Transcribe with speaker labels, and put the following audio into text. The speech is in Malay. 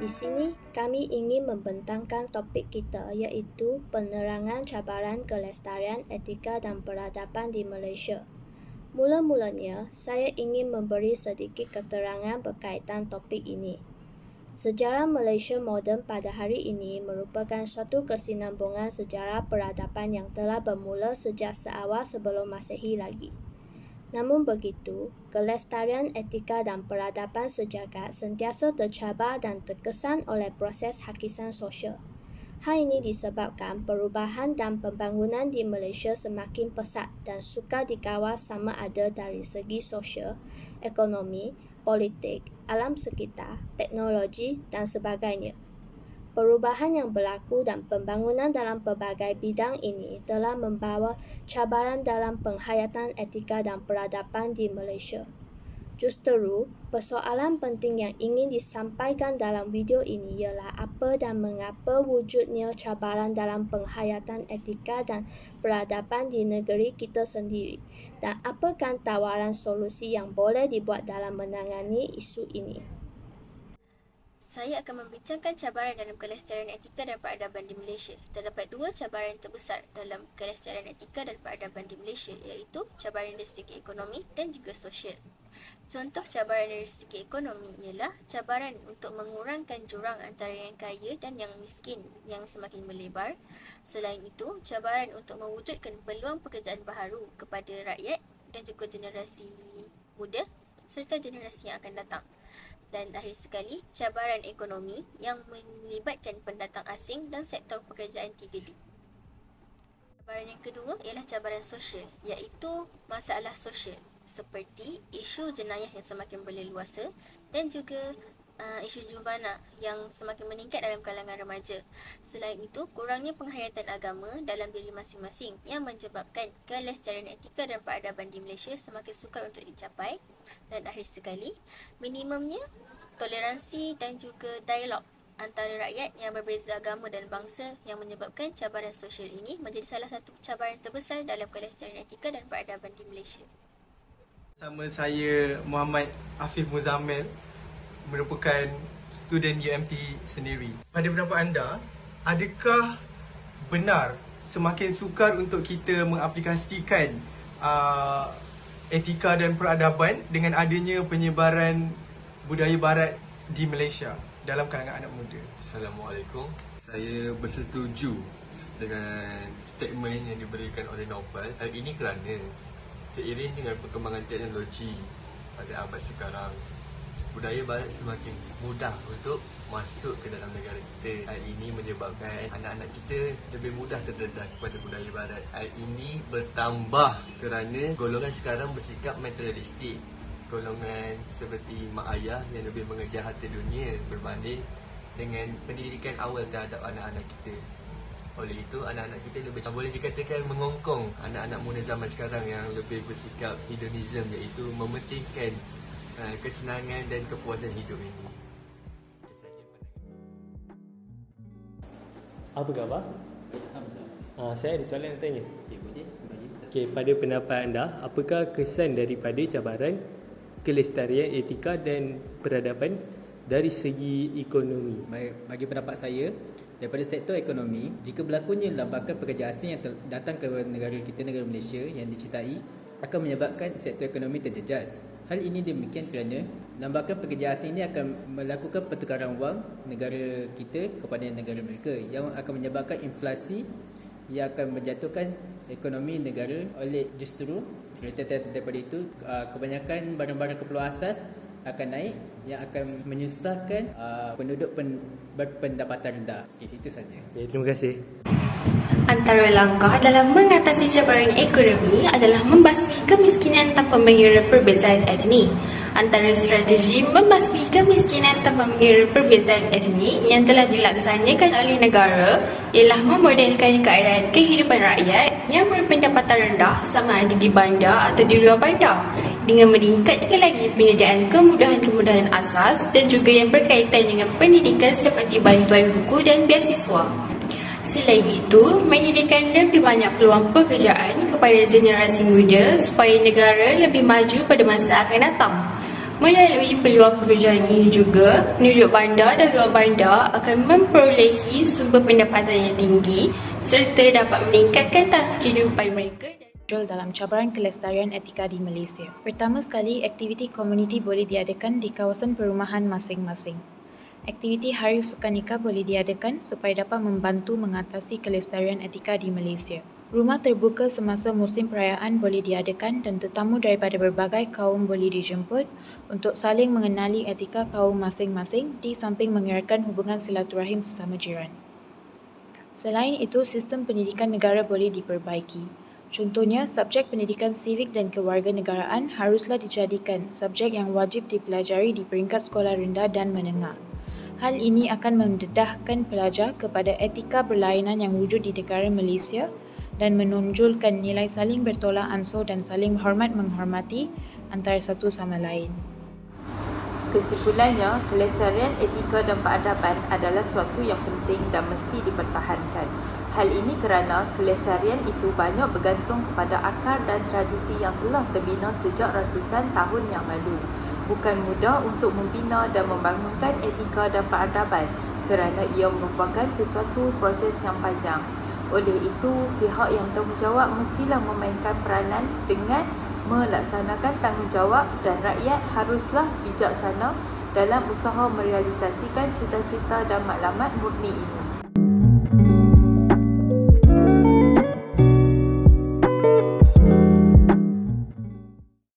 Speaker 1: Di sini, kami ingin membentangkan topik kita iaitu penerangan cabaran kelestarian etika dan peradaban di Malaysia. Mula-mulanya, saya ingin memberi sedikit keterangan berkaitan topik ini. Sejarah Malaysia moden pada hari ini merupakan suatu kesinambungan sejarah peradaban yang telah bermula sejak seawal sebelum Masehi lagi. Namun begitu, kelestarian etika dan peradaban sejagat sentiasa tercabar dan terkesan oleh proses hakisan sosial. Hal ini disebabkan perubahan dan pembangunan di Malaysia semakin pesat dan sukar dikawal sama ada dari segi sosial, ekonomi, politik, alam sekitar, teknologi dan sebagainya. Perubahan yang berlaku dan pembangunan dalam pelbagai bidang ini telah membawa cabaran dalam penghayatan etika dan peradaban di Malaysia. Justeru, persoalan penting yang ingin disampaikan dalam video ini ialah apa dan mengapa wujudnya cabaran dalam penghayatan etika dan peradaban di negeri kita sendiri dan apakah tawaran solusi yang boleh dibuat dalam menangani isu ini.
Speaker 2: Saya akan membincangkan cabaran dalam kelestarian etika dan peradaban di Malaysia. Terdapat dua cabaran terbesar dalam kelestarian etika dan peradaban di Malaysia, iaitu cabaran dari segi ekonomi dan juga sosial. Contoh cabaran dari segi ekonomi ialah cabaran untuk mengurangkan jurang antara yang kaya dan yang miskin yang semakin melebar. Selain itu, cabaran untuk mewujudkan peluang pekerjaan baharu kepada rakyat dan juga generasi muda serta generasi yang akan datang. Dan akhir sekali, cabaran ekonomi yang melibatkan pendatang asing dan sektor pekerjaan 3D. Cabaran yang kedua ialah cabaran sosial, iaitu masalah sosial seperti isu jenayah yang semakin berleluasa dan juga isu juvana yang semakin meningkat dalam kalangan remaja. Selain itu, kurangnya penghayatan agama dalam diri masing-masing yang menyebabkan kelestarian etika dan peradaban di Malaysia semakin sukar untuk dicapai. Dan akhir sekali, minimumnya toleransi dan juga dialog antara rakyat yang berbeza agama dan bangsa yang menyebabkan cabaran sosial ini menjadi salah satu cabaran terbesar dalam kelestarian etika dan peradaban di Malaysia.
Speaker 3: Sama saya Muhammad Afif Muzammil, merupakan student UMT sendiri. Pada pendapat anda, adakah benar semakin sukar untuk kita mengaplikasikan etika dan peradaban dengan adanya penyebaran budaya barat di Malaysia dalam kalangan anak muda?
Speaker 4: Assalamualaikum. Saya bersetuju dengan statement yang diberikan oleh Naufal. Hal ini kerana seiring dengan perkembangan teknologi pada abad sekarang, budaya barat semakin mudah untuk masuk ke dalam negara kita. Hal ini menyebabkan anak-anak kita lebih mudah terdedah kepada budaya barat. Hal ini bertambah kerana golongan sekarang bersikap materialistik. Golongan seperti mak ayah yang lebih mengejar harta dunia berbanding dengan pendidikan awal terhadap anak-anak kita. Oleh itu, anak-anak kita lebih boleh dikatakan mengongkong anak-anak muda zaman sekarang yang lebih bersikap hedonism, iaitu mementingkan kesenangan dan kepuasan hidup ini.
Speaker 5: Apa khabar? Saya ada soalan nak tanya. Okey, pada pendapat anda, apakah kesan daripada cabaran kelestarian etika dan peradaban dari segi ekonomi?
Speaker 6: Bagi pendapat saya, daripada sektor ekonomi, jika berlakunya lambakan pekerja asing yang datang ke negara kita, negara Malaysia yang dicintai, akan menyebabkan sektor ekonomi terjejas. Hal ini demikian kerana lambakan pekerja asing ini akan melakukan pertukaran wang negara kita kepada negara mereka yang akan menyebabkan inflasi yang akan menjatuhkan ekonomi negara. Oleh justru daripada itu, kebanyakan barang-barang keperluan asas akan naik yang akan menyusahkan penduduk berpendapatan rendah. Itu saja.
Speaker 5: Okay, terima kasih.
Speaker 7: Antara langkah dalam mengatasi cabaran ekonomi adalah membasmi kemiskinan tanpa mengira perbezaan etnik. Antara strategi membasmi kemiskinan tanpa mengira perbezaan etnik yang telah dilaksanakan oleh negara ialah memodernkan keadaan kehidupan rakyat yang berpendapatan rendah sama ada di bandar atau di luar bandar dengan meningkatkan lagi penyediaan kemudahan-kemudahan asas dan juga yang berkaitan dengan pendidikan seperti bantuan buku dan beasiswa. Selain itu, menyediakan lebih banyak peluang pekerjaan kepada generasi muda supaya negara lebih maju pada masa akan datang. Melalui peluang pekerjaan ini juga, penduduk bandar dan luar bandar akan memperolehi sumber pendapatan yang tinggi serta dapat meningkatkan taraf kehidupan mereka
Speaker 8: dalam cabaran kelestarian etika di Malaysia. Pertama sekali, aktiviti komuniti boleh diadakan di kawasan perumahan masing-masing. Aktiviti Hari Sukanika boleh diadakan supaya dapat membantu mengatasi kelestarian etika di Malaysia. Rumah terbuka semasa musim perayaan boleh diadakan dan tetamu daripada berbagai kaum boleh dijemput untuk saling mengenali etika kaum masing-masing di samping mengeratkan hubungan silaturahim sesama jiran. Selain itu, sistem pendidikan negara boleh diperbaiki. Contohnya, subjek pendidikan sivik dan kewarganegaraan haruslah dijadikan subjek yang wajib dipelajari di peringkat sekolah rendah dan menengah. Hal ini akan mendedahkan pelajar kepada etika berlainan yang wujud di negara Malaysia dan menonjolkan nilai saling bertolak ansur dan saling hormat menghormati antara satu sama lain.
Speaker 9: Kesimpulannya, kelestarian etika dan peradaban adalah suatu yang penting dan mesti dipertahankan. Hal ini kerana kelestarian itu banyak bergantung kepada akar dan tradisi yang telah terbina sejak ratusan tahun yang lalu. Bukan mudah untuk membina dan membangunkan etika dan peradaban kerana ia merupakan sesuatu proses yang panjang. Oleh itu, pihak yang bertanggungjawab mestilah memainkan peranan dengan melaksanakan tanggungjawab dan rakyat haruslah bijaksana dalam usaha merealisasikan cita-cita dan matlamat murni ini.